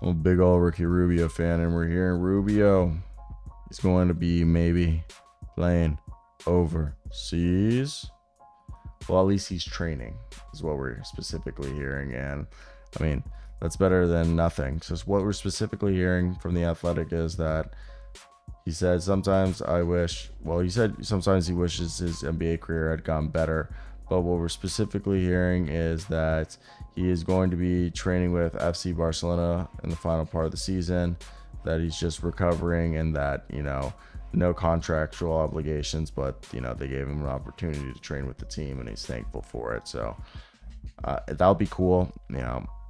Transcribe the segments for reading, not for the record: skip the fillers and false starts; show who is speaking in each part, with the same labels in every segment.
Speaker 1: I'm a big old Ricky Rubio fan, and we're hearing Rubio is going to be maybe playing overseas. Well, at least he's training, is what we're specifically hearing. And I mean, that's better than nothing. So what we're specifically hearing from The Athletic is that he said sometimes he said sometimes he wishes his NBA career had gone better. But what we're specifically hearing is that he is going to be training with FC Barcelona in the final part of the season, that he's just recovering, and that, no contractual obligations, but, they gave him an opportunity to train with the team, and he's thankful for it. So that'll be cool.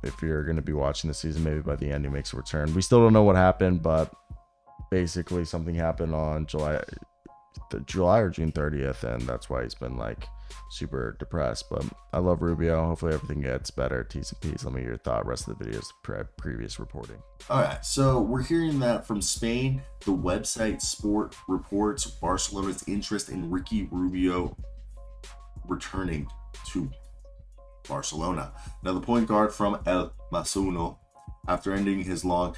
Speaker 1: If you're going to be watching the season, maybe by the end he makes a return. We still don't know what happened, but basically something happened on July or June 30th, and that's why he's been super depressed. But I love Rubio. Hopefully everything gets better. T's and P's. Let me hear your thought. Rest of the videos, previous reporting.
Speaker 2: All right, so we're hearing that from Spain. The website Sport reports Barcelona's interest in Ricky Rubio returning to Barcelona. Now, the point guard from El Masuno, after ending his long...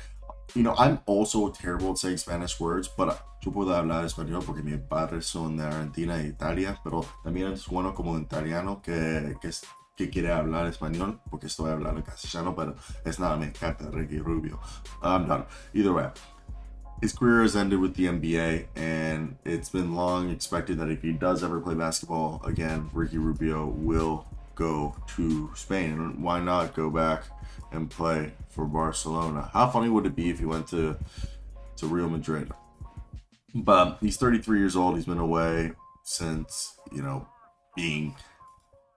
Speaker 2: I'm also terrible at saying Spanish words, but yo puedo hablar español porque mis padres son de Argentina y Italia, pero también sueno como un italiano que quiere hablar español porque estoy hablando castellano, pero es nada, me encanta Ricky Rubio. I'm done. Either way, his career has ended with the NBA, and it's been long expected that if he does ever play basketball again, Ricky Rubio will go to Spain. And why not go back and play for Barcelona? How funny would it be if he went to Real Madrid? But he's 33 years old. He's been away since, being,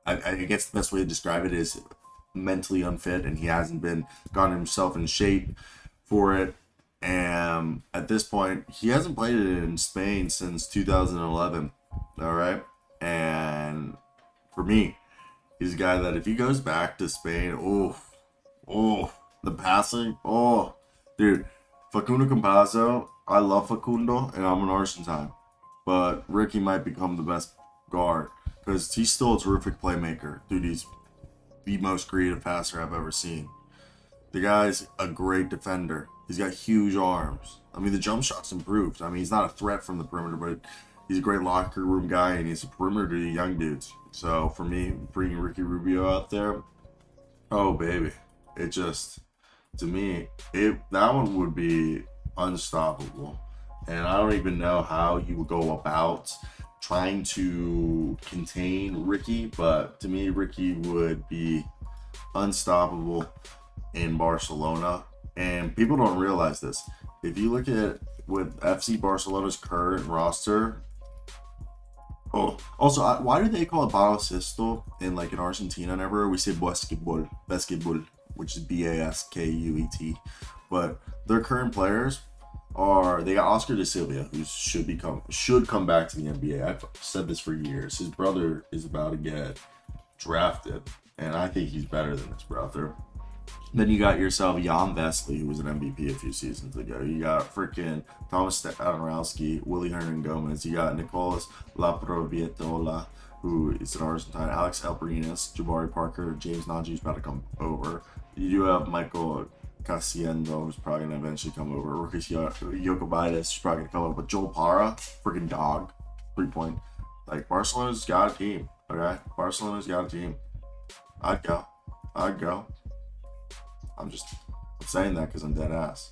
Speaker 2: I guess the best way to describe it is mentally unfit, and he hasn't gotten himself in shape for it. And at this point, he hasn't played it in Spain since 2011. All right. And for me, he's a guy that if he goes back to Spain, the passing, dude, Facundo Campazzo, I love Facundo, and I'm an Argentine, but Ricky might become the best guard because he's still a terrific playmaker. Dude, he's the most creative passer I've ever seen. The guy's a great defender. He's got huge arms. I mean, the jump shot's improved. I mean, he's not a threat from the perimeter, but he's a great locker room guy, and he's a perimeter to the young dudes. So for me, bringing Ricky Rubio out there, oh baby, it just, to me, that one would be unstoppable. And I don't even know how you would go about trying to contain Ricky, but to me, Ricky would be unstoppable in Barcelona. And people don't realize this. If you look at with FC Barcelona's current roster, also, why do they call it baloncesto in Argentina? And everywhere we say basketball, which is Baskuet. But their current players they got Oscar de Silva, who should come back to the NBA. I've said this for years. His brother is about to get drafted, and I think he's better than his brother. Then you got yourself Jan Vesely, who was an MVP a few seasons ago. You got freaking Thomas Stanorowski, Willie Hernan Gomez. You got Nicolas Laprovietola, who is an Argentine. Alex Alperinas, Jabari Parker, James Najee, who's about to come over. You do have Michael Casiendo, who's probably going to eventually come over. Rookies Jokovitis, who's probably going to come over. But Joel Para, freaking dog, 3-point. Barcelona's got a team, okay? Barcelona's got a team. I'd go. I'm saying that because I'm dead ass.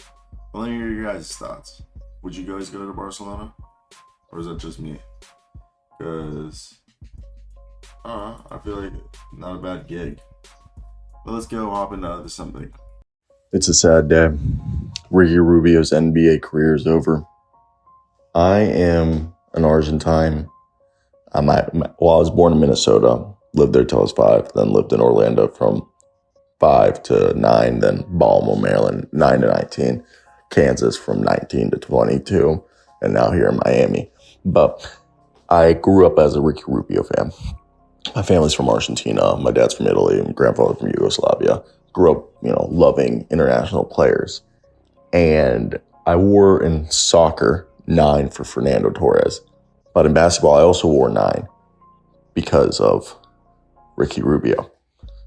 Speaker 2: But let me hear your guys' thoughts. Would you guys go to Barcelona? Or is that just me? Because, I feel like not a bad gig. But let's go hop into something.
Speaker 1: It's a sad day. Ricky Rubio's NBA career is over. I am an Argentine. I was born in Minnesota, lived there till I was 5, then lived in Orlando from 5 to 9, then Baltimore, Maryland, 9 to 19, Kansas from 19 to 22, and now here in Miami. But I grew up as a Ricky Rubio fan. My family's from Argentina. My dad's from Italy. My grandfather from Yugoslavia. Grew up, loving international players. And I wore in soccer 9 for Fernando Torres. But in basketball, I also wore 9 because of Ricky Rubio.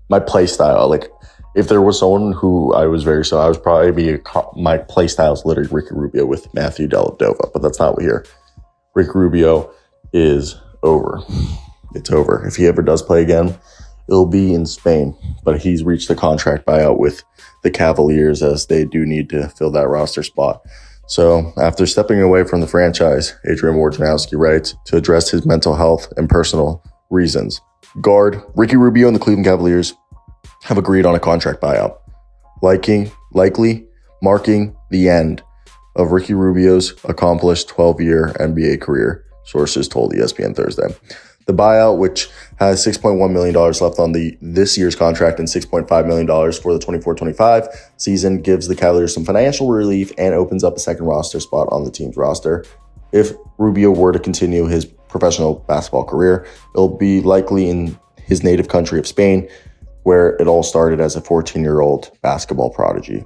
Speaker 1: My play style,
Speaker 3: if there was someone who I was very so, I would probably be my play style is literally Ricky Rubio with Matthew Dellavedova, but that's not what here. Ricky Rubio is over. It's over. If he ever does play again, it'll be in Spain. But he's reached the contract buyout with the Cavaliers, as they do need to fill that roster spot. So after stepping away from the franchise, Adrian Wojnarowski writes, to address his mental health and personal reasons. Guard Ricky Rubio and the Cleveland Cavaliers have agreed on a contract buyout, likely marking the end of Ricky Rubio's accomplished 12-year NBA career, sources told ESPN Thursday. The buyout, which has $6.1 million left on this year's contract and $6.5 million for the 24-25 season, gives the Cavaliers some financial relief and opens up a second roster spot on the team's roster. If Rubio were to continue his professional basketball career, it'll be likely in his native country of Spain, where it all started as a 14-year-old basketball prodigy.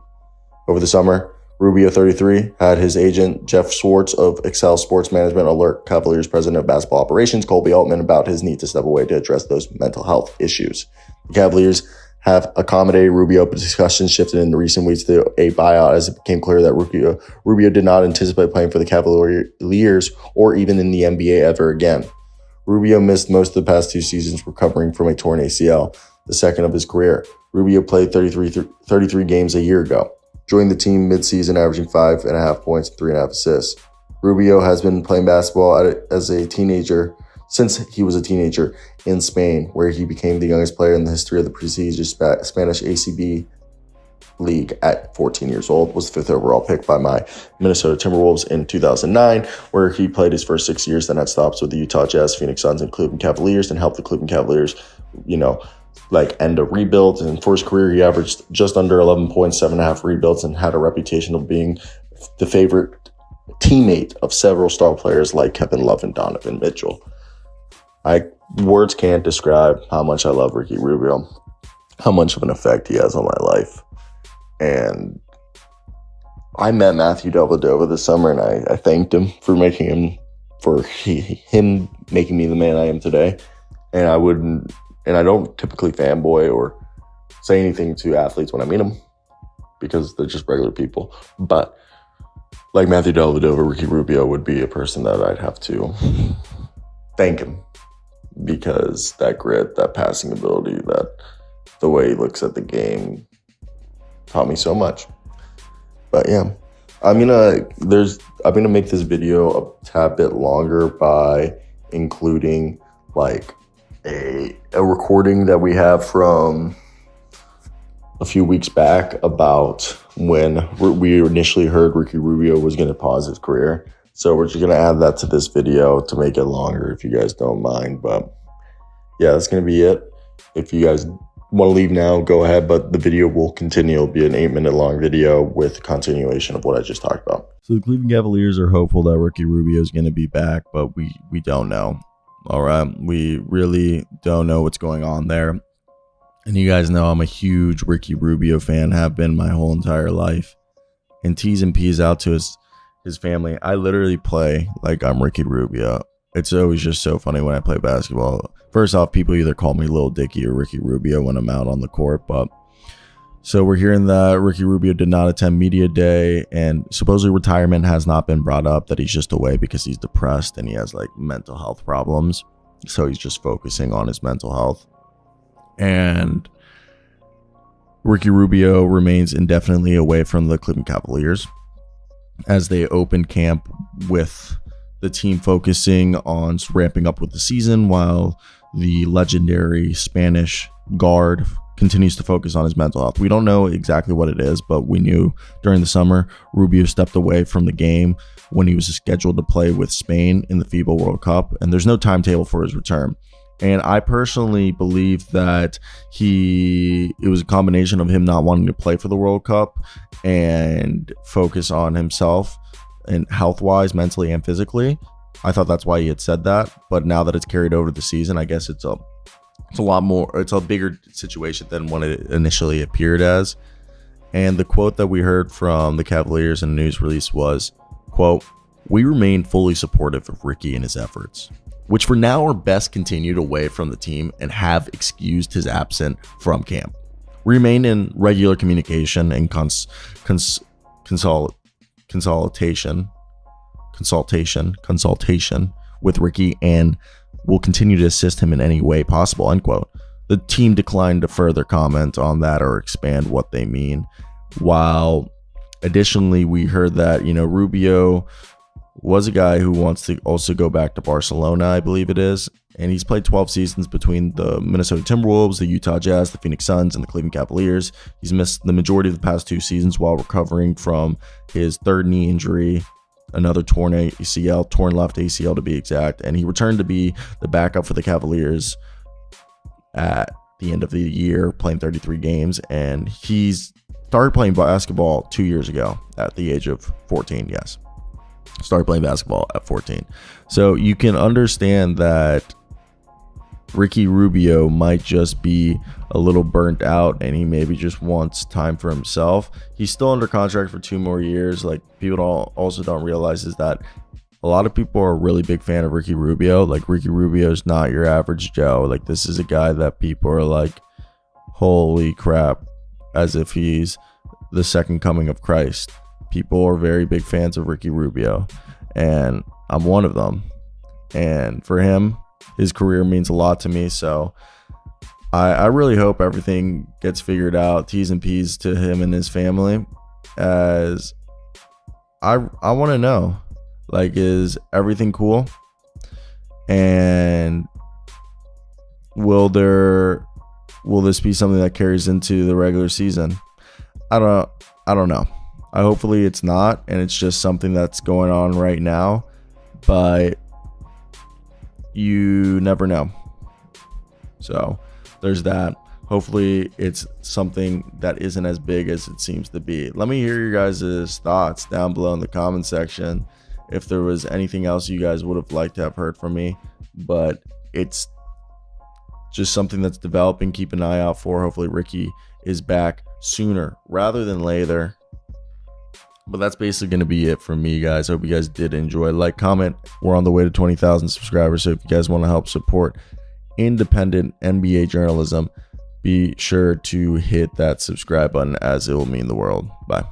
Speaker 3: Over the summer, Rubio, 33, had his agent Jeff Schwartz of Excel Sports Management alert Cavaliers president of basketball operations Colby Altman about his need to step away to address those mental health issues. The Cavaliers have accommodated Rubio, but discussions shifted in the recent weeks to a buyout as it became clear that Rubio did not anticipate playing for the Cavaliers or even in the NBA ever again. Rubio missed most of the past 2 seasons recovering from a torn ACL, the second of his career. Rubio played 33 games a year ago, joined the team mid-season averaging 5.5 points and 3.5 assists. Rubio has been playing basketball since he was a teenager in Spain, where he became the youngest player in the history of the prestigious Spanish ACB League at 14 years old, was the 5th overall pick by my Minnesota Timberwolves in 2009, where he played his first 6 years, then had stops with the Utah Jazz, Phoenix Suns, and Cleveland Cavaliers, and helped the Cleveland Cavaliers, end a rebuild. And for his career, he averaged just under 11 points, 7.5 rebounds, and had a reputation of being the favorite teammate of several star players like Kevin Love and Donovan Mitchell. Words can't describe how much I love Ricky Rubio, how much of an effect he has on my life. And I met Matthew Dellavedova this summer, and I thanked him for making him making me the man I am today. And I don't typically fanboy or say anything to athletes when I meet them, because they're just regular people. But like Matthew Dellavedova, Ricky Rubio would be a person that I'd have to thank him, because that grit, that passing ability, that the way he looks at the game taught me so much. But yeah, I'm gonna make this video a tad bit longer by including a recording that we have from a few weeks back about when we initially heard Ricky Rubio was going to pause his career. So we're just going to add that to this video to make it longer, if you guys don't mind. But yeah, that's going to be it. If you guys want to leave now, go ahead, but the video will continue. It'll be an 8-minute long video with continuation of what I just talked about.
Speaker 1: So the Cleveland Cavaliers are hopeful that Ricky Rubio is going to be back, but we don't know. All right, we really don't know what's going on there. And you guys know I'm a huge Ricky Rubio fan, have been my whole entire life. And T's and P's out to his family. I literally play like I'm Ricky Rubio. It's always just so funny when I play basketball. First off, people either call me Lil Dicky or Ricky Rubio when I'm out on the court. But so we're hearing that Ricky Rubio did not attend media day, and supposedly retirement has not been brought up, that he's just away because he's depressed and he has mental health problems. So he's just focusing on his mental health. And Ricky Rubio remains indefinitely away from the Cleveland Cavaliers as they open camp, with the team focusing on ramping up with the season, while the legendary Spanish guard continues to focus on his mental health. We don't know exactly what it is, but we knew during the summer Rubio stepped away from the game when he was scheduled to play with Spain in the FIBA World Cup, and there's no timetable for his return. And I personally believe that it was a combination of him not wanting to play for the World Cup and focus on himself and health-wise, mentally and physically. I thought that's why he had said that, but now that it's carried over to the season, I guess it's a lot more, it's a bigger situation than what it initially appeared as. And the quote that we heard from the Cavaliers in the news release was, quote, "We remain fully supportive of Ricky and his efforts, which for now are best continued away from the team and have excused his absence from camp. remain in regular communication and consultation with Ricky, and will continue to assist him in any way possible, end quote. The team declined to further comment on that or expand what they mean. While additionally, we heard that, Rubio was a guy who wants to also go back to Barcelona, I believe it is. And he's played 12 seasons between the Minnesota Timberwolves, the Utah Jazz, the Phoenix Suns, and the Cleveland Cavaliers. He's missed the majority of the past 2 seasons while recovering from his third knee injury, another torn left ACL to be exact. And he returned to be the backup for the Cavaliers at the end of the year, playing 33 games. And he's started playing basketball 2 years ago at the age of 14. Yes. Started playing basketball at 14. So you can understand that Ricky Rubio might just be a little burnt out and he maybe just wants time for himself. He's still under contract for 2 more years. Like, people also don't realize is that a lot of people are a really big fan of Ricky Rubio. Like, Ricky Rubio is not your average Joe. Like, this is a guy that people are like, holy crap, as if he's the second coming of Christ. People are very big fans of Ricky Rubio, and I'm one of them. And for him, his career means a lot to me. So I really hope everything gets figured out, T's and P's to him and his family, as I want to know, like, is everything cool? And will this be something that carries into the regular season? I don't know. Hopefully it's not, and it's just something that's going on right now, but you never know. So there's that. Hopefully it's something that isn't as big as it seems to be. Let me hear your guys' thoughts down below in the comment section if there was anything else you guys would have liked to have heard from me, but it's just something that's developing. Keep an eye out for. Hopefully Ricky is back sooner rather than later. But that's basically going to be it from me, guys. Hope you guys did enjoy. Like, comment. We're on the way to 20,000 subscribers. So if you guys want to help support independent NBA journalism, be sure to hit that subscribe button, as it will mean the world. Bye.